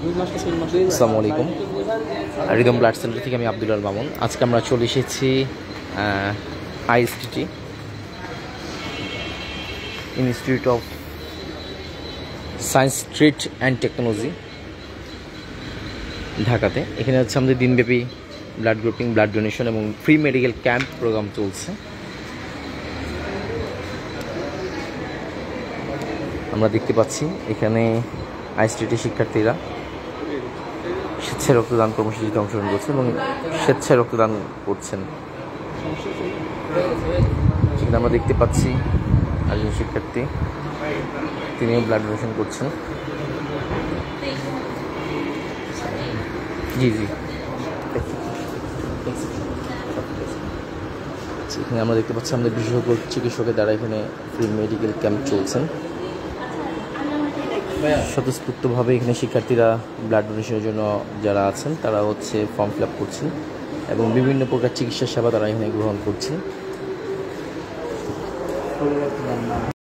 আসসালামু আলাইকুম। Rhythm blood centre থেকে আমি আব্দুল আল মামুন। আজকে আমরা চলে এসেছি ISTT, institute of science trade and technology, ঢাকাতে। এখানে হচ্ছে আমাদের দিনব্যাপী ব্লাড গ্রুপিং, ব্লাড ডোনেশন এবং ফ্রি মেডিকেল ক্যাম্প প্রোগ্রাম চলছে। আমরা দেখতে পাচ্ছি এখানে আইএসটিটি শিক্ষার্থীরা স্বেচ্ছায় রক্তদান কর্মসূচিতে অংশগ্রহণ করছেন এবং স্বেচ্ছায় রক্তদান করছেন। সেখানে আমরা দেখতে পাচ্ছি একজন শিক্ষার্থী, তিনিও ব্লাড ডোনেশন করছেন। জি জি এখানে আমরা দেখতে পাচ্ছি আমাদের বিশেষজ্ঞ চিকিৎসকের দ্বারা এখানে ফ্রি মেডিকেল ক্যাম্প চলছেন। স্বতঃস্ফূর্তভাবে এখানে শিক্ষার্থীরা ব্লাড ডোনেশনের জন্য যারা আছেন তারা হচ্ছে ফর্ম ফিল আপ করছেন এবং বিভিন্ন প্রকার চিকিৎসা সেবা তারা এখানে গ্রহণ করছেন।